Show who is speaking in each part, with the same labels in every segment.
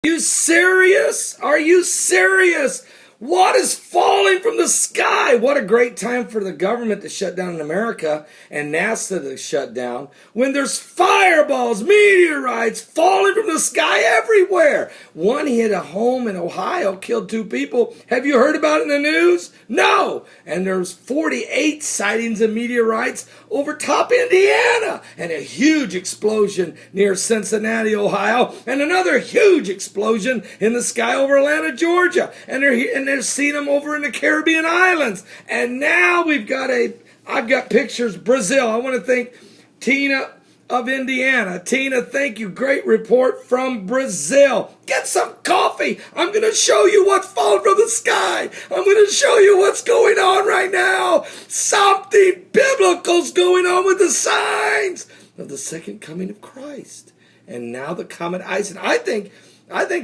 Speaker 1: You serious? Are you serious? What is falling from the sky? What a great time for the government to shut down in America and NASA to shut down when there's fireballs, meteorites falling from the sky everywhere. One hit a home in Ohio, killed 2 people. Have you heard about it in the news? No. And there's 48 sightings of meteorites over top Indiana, and a huge explosion near Cincinnati, Ohio, and another huge explosion in the sky over Atlanta, Georgia. And they're seeing them over in the Caribbean islands. And now I've got pictures, Brazil. I want to thank Tina of Indiana. Tina, thank you. Great report from Brazil. Get some coffee. I'm going to show you what's falling from the sky. I'm going to show you what's going on right now. Something biblical's going on with the signs of the second coming of Christ. And now the comet ISON. I think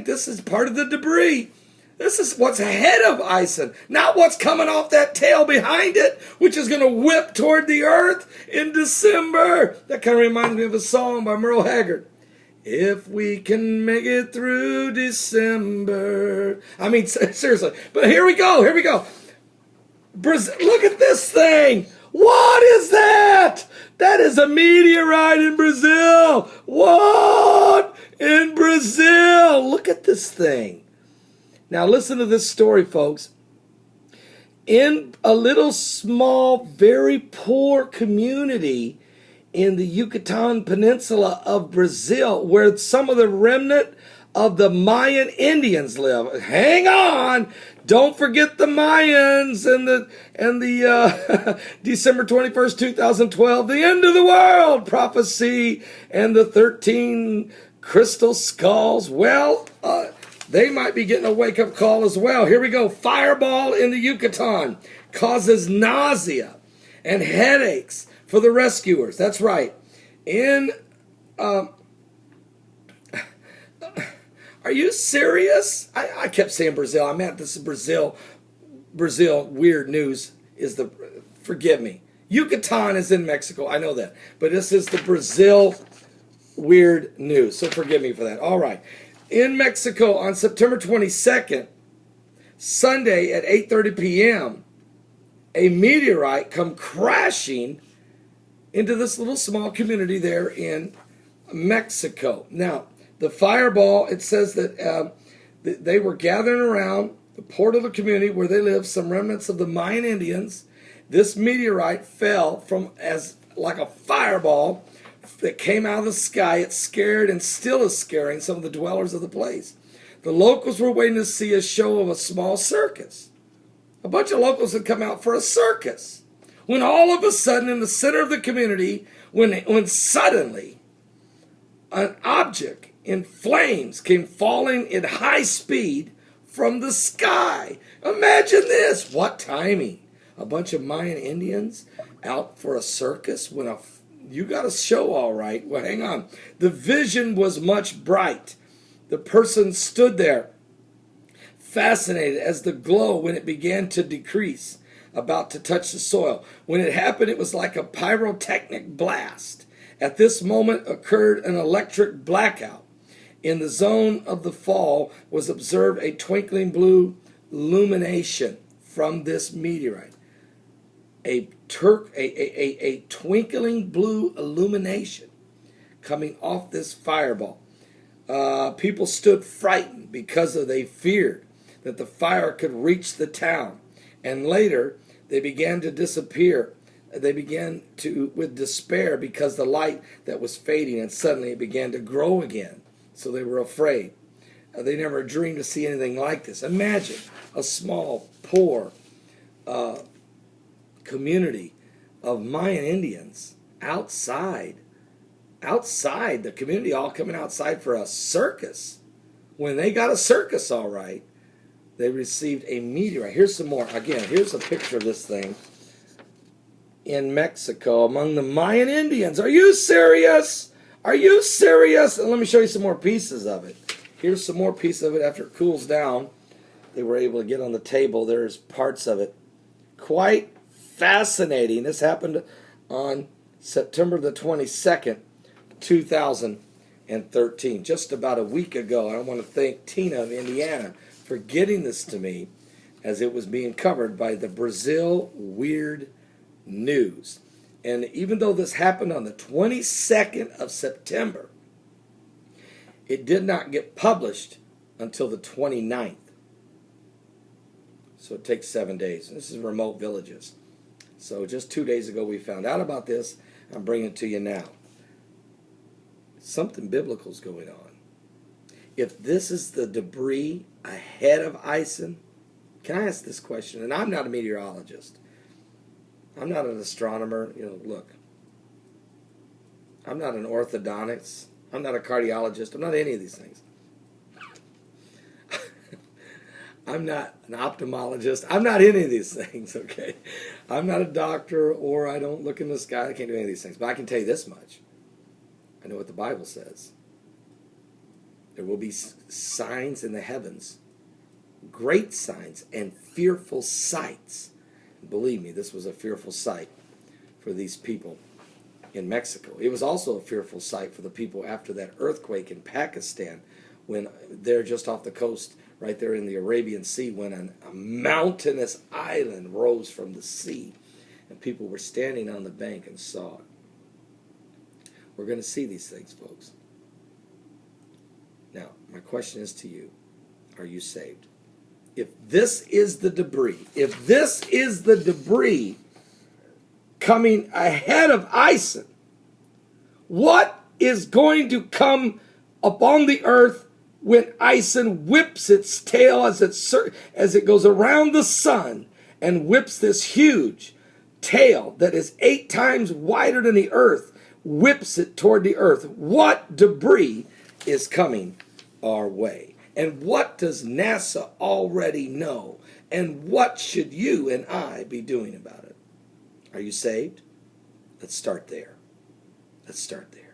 Speaker 1: this is part of the debris. This is what's ahead of ISON, not what's coming off that tail behind it, which is going to whip toward the earth in December. That kind of reminds me of a song by Merle Haggard. If we can make it through December. I mean, seriously. But here we go. Brazil, look at this thing. What is that? That is a meteorite in Brazil. What? In Brazil. Look at this thing. Now listen to this story, folks. In a little small, very poor community in the Yucatan Peninsula of Brazil, where some of the remnant of the Mayan Indians live. Hang on! Don't forget the Mayans and the December 21st, 2012, the end of the world prophecy and the 13 crystal skulls. Well, they might be getting a wake-up call as well. Here we go. Fireball in the Yucatan causes nausea and headaches for the rescuers. That's right. Are you serious? I kept saying Brazil. I meant this is Brazil. Brazil, weird news is forgive me. Yucatan is in Mexico. I know that. But this is the Brazil weird news. So forgive me for that. All right. In Mexico on September 22nd, Sunday at 8:30 p.m., a meteorite come crashing into this little small community there in Mexico. Now, the fireball, it says that they were gathering around the port of the community where they live, some remnants of the Mayan Indians. This meteorite fell from as like a fireball that came out of the sky. It scared and still is scaring some of the dwellers of the place. The locals were waiting to see a show of a small circus. A bunch of locals had come out for a circus. When all of a sudden, in the center of the community, when suddenly an object in flames came falling in high speed from the sky. Imagine this. What timing. A bunch of Mayan Indians out for a circus when you got a show, all right. Well, hang on. The vision was much bright. The person stood there, fascinated as the glow when it began to decrease, about to touch the soil. When it happened, it was like a pyrotechnic blast. At this moment occurred an electric blackout. In the zone of the fall was observed a twinkling blue illumination from this meteorite. A twinkling blue illumination coming off this fireball. People stood frightened because they feared that the fire could reach the town. And later, they began to disappear. They began with despair because the light that was fading, and suddenly it began to grow again. So they were afraid. They never dreamed to see anything like this. Imagine a small, poor community of Mayan Indians outside the community, all coming outside for a circus. When they got a circus, all right, they received a meteorite. Here's some more. Again, here's a picture of this thing in Mexico among the Mayan Indians. Are you serious? Are you serious? And let me show you some more pieces of it. Here's some more pieces of it after it cools down. They were able to get on the table. There's parts of it. Quite fascinating. This happened on September the 22nd, 2012. and 13. Just about a week ago, I want to thank Tina of Indiana for getting this to me as it was being covered by the Brazil Weird News. And even though this happened on the 22nd of September, it did not get published until the 29th. So it takes 7 days. This is remote villages. So just 2 days ago we found out about this. I'm bringing it to you now. Something biblical is going on. If this is the debris ahead of ISON, can I ask this question? And I'm not a meteorologist. I'm not an astronomer. Look. I'm not an orthodontist. I'm not a cardiologist. I'm not any of these things. I'm not an ophthalmologist. I'm not any of these things, okay? I'm not a doctor, or I don't look in the sky. I can't do any of these things. But I can tell you this much. I know what the Bible says. There will be signs in the heavens, great signs and fearful sights. Believe me, this was a fearful sight for these people in Mexico. It was also a fearful sight for the people after that earthquake in Pakistan, when they're just off the coast, right there in the Arabian Sea, when a mountainous island rose from the sea, and people were standing on the bank and saw it. We're going to see these things, folks. Now, my question is to you, are you saved? If this is the debris, coming ahead of ISON, what is going to come upon the earth when ISON whips its tail as it goes around the sun and whips this huge tail that is 8 times wider than the earth, whips it toward the earth? What debris is coming our way? And what does NASA already know? And what should you and I be doing about it? Are you saved? Let's start there. Let's start there.